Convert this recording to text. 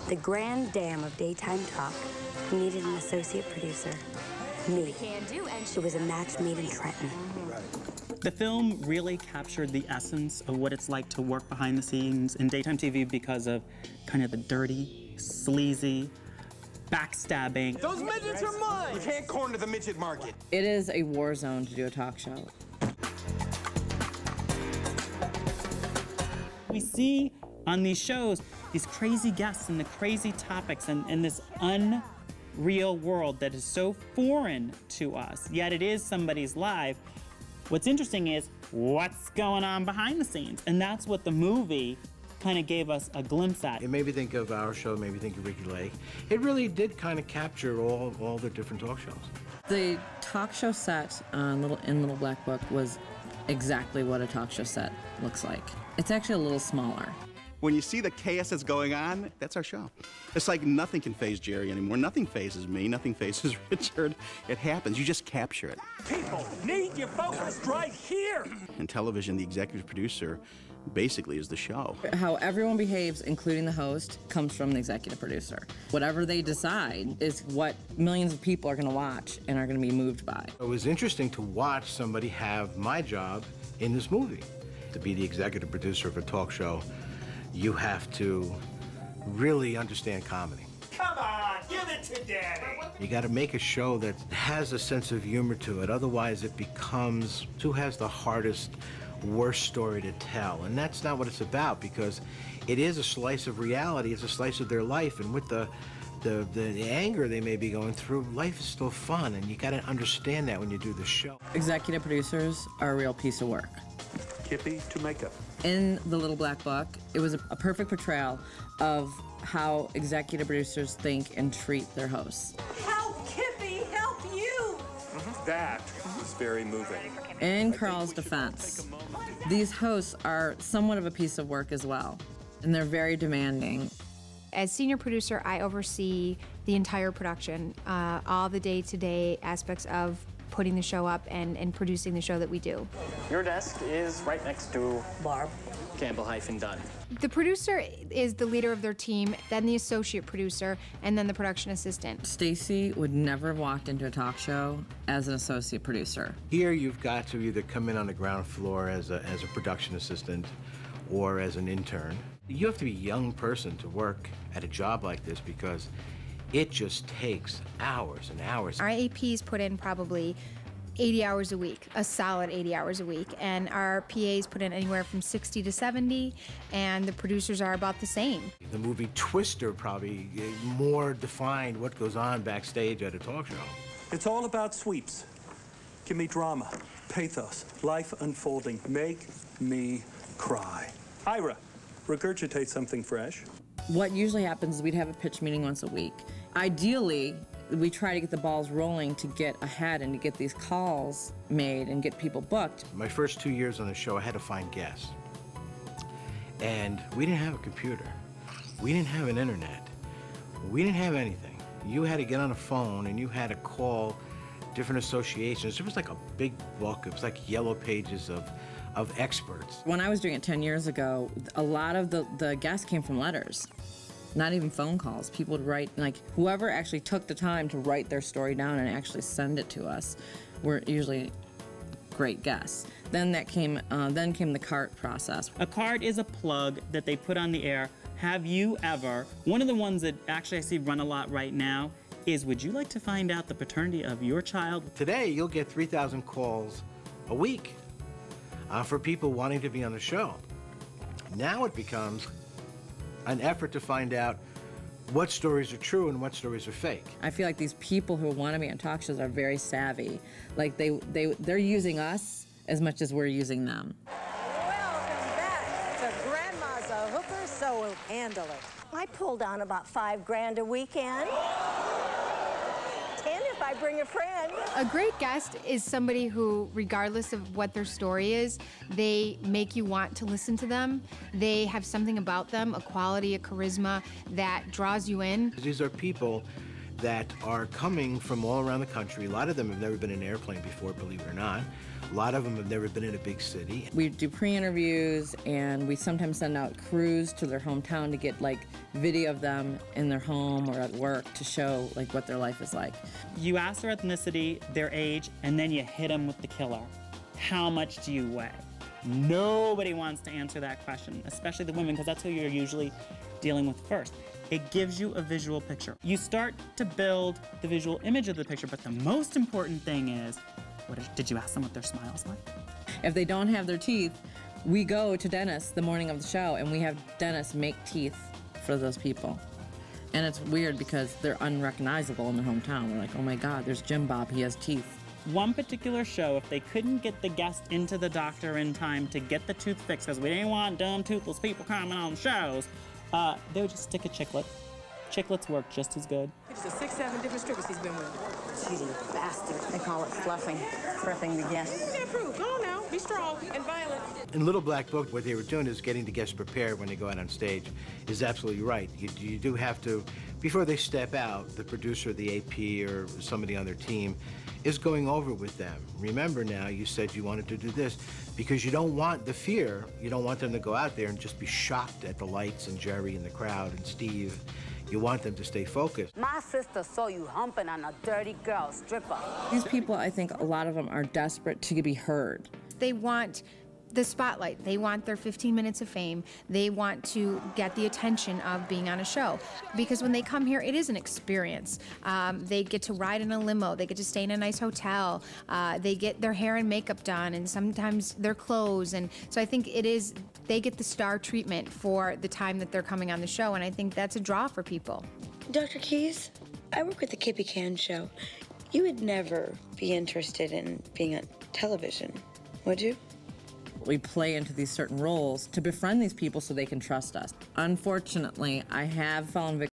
The grand dam of daytime talk needed an associate producer. Me. It was a match made in Trenton. The film really captured the essence of what it's like to work behind the scenes in daytime TV because of kind of the dirty, sleazy, backstabbing. Those midgets are mine! You can't corner the midget market. It is a war zone to do a talk show. We see on these shows these crazy guests and the crazy topics and this unreal world that is so foreign to us, yet it is somebody's life. What's interesting is what's going on behind the scenes, and that's what the movie kind of gave us a glimpse at. It made me think of our show, made me think of Ricky Lake. It really did kind of capture all the different talk shows. The talk show set in Little Black Book was exactly what a talk show set looks like. It's actually a little smaller. When you see the chaos that's going on, that's our show. It's like nothing can faze Jerry anymore. Nothing phases me. Nothing phases Richard. It happens. You just capture it. People need you focused right here. In television, the executive producer basically is the show. How everyone behaves, including the host, comes from the executive producer. Whatever they decide is what millions of people are going to watch and are going to be moved by. It was interesting to watch somebody have my job in this movie. To be the executive producer of a talk show, you have to really understand comedy. Come on, give it to Daddy. You got to make a show that has a sense of humor to it. Otherwise, it becomes who has the hardest, worst story to tell. And that's not what it's about, because it is a slice of reality. It's a slice of their life. And with the anger they may be going through, life is still fun. And you got to understand that when you do the show. Executive producers are a real piece of work. Kippy to makeup. In The Little Black Book, it was a perfect portrayal of how executive producers think and treat their hosts. Help, Kippy, help you! That is very moving. In Carl's defense, these hosts are somewhat of a piece of work as well, and they're very demanding. As senior producer, I oversee the entire production, all the day-to-day aspects of putting the show up and producing the show that we do. Your desk is right next to Barb. Campbell-Dunn. The producer is the leader of their team, then the associate producer, and then the production assistant. Stacy would never have walked into a talk show as an associate producer. Here you've got to either come in on the ground floor as a production assistant or as an intern. You have to be a young person to work at a job like this, because it just takes hours and hours. Our APs put in probably 80 hours a week, a solid 80 hours a week, and our PAs put in anywhere from 60 to 70, and the producers are about the same. The movie Twister probably more defined what goes on backstage at a talk show. It's all about sweeps. Give me drama, pathos, life unfolding. Make me cry. Ira, regurgitate something fresh. What usually happens is we'd have a pitch meeting once a week. Ideally, we try to get the balls rolling to get ahead and to get these calls made and get people booked. My first 2 years on the show, I had to find guests. And we didn't have a computer. We didn't have an internet. We didn't have anything. You had to get on a phone and you had to call different associations. It was like a big book. It was like yellow pages of experts. When I was doing it 10 years ago, a lot of the guests came from letters, not even phone calls. People would write, like, whoever actually took the time to write their story down and actually send it to us were usually great guests. Then came the cart process. A card is a plug that they put on the air. Have you ever, one of the ones that actually I see run a lot right now is, would you like to find out the paternity of your child? Today, you'll get 3,000 calls a week for people wanting to be on the show. Now it becomes an effort to find out what stories are true and what stories are fake. I feel like these people who want to be on talk shows are very savvy. Like they're using us as much as we're using them. Welcome back to Grandma's a Hooker, so we'll handle it. I pull down about $5 grand a weekend. 10 if I bring a friend. A great guest is somebody who, regardless of what their story is, they make you want to listen to them. They have something about them, a quality, a charisma that draws you in. These are people that are coming from all around the country. A lot of them have never been in an airplane before, believe it or not. A lot of them have never been in a big city. We do pre-interviews, and we sometimes send out crews to their hometown to get like video of them in their home or at work to show like what their life is like. You ask their ethnicity, their age, and then you hit them with the killer. How much do you weigh? Nobody wants to answer that question, especially the women, because that's who you're usually dealing with first. It gives you a visual picture. You start to build the visual image of the picture, but the most important thing is, did you ask them what their smile's like? If they don't have their teeth, we go to dentists the morning of the show, and we have dentists make teeth for those people. And it's weird because they're unrecognizable in their hometown. They're like, oh my God, there's Jim Bob, he has teeth. One particular show, if they couldn't get the guest into the doctor in time to get the tooth fixed, because we didn't want dumb, toothless people coming on shows, they would just stick a chiclet. Chiclets work just as good. It's the 6, 7 different strippers he's been with. Cheating bastard. They call it fluffing. Prepping the guests. You can't prove. Go on now. Be strong and violent. In Little Black Book, what they were doing is getting the guests prepared when they go out on stage. Is absolutely right. You do have to, before they step out, the producer, the AP, or somebody on their team is going over with them. Remember now, you said you wanted to do this because you don't want the fear. You don't want them to go out there and just be shocked at the lights and Jerry and the crowd and Steve. You want them to stay focused. My sister saw you humping on a dirty girl stripper. These people, I think a lot of them are desperate to be heard. They want the spotlight. They want their 15 minutes of fame. They want to get the attention of being on a show. Because when they come here, it is an experience. They get to ride in a limo. They get to stay in a nice hotel. They get their hair and makeup done, and sometimes their clothes. And so I think they get the star treatment for the time that they're coming on the show, and I think that's a draw for people. Dr. Keys, I work with the Kippy Can show. You would never be interested in being on television, would you? We play into these certain roles to befriend these people so they can trust us. Unfortunately, I have fallen victim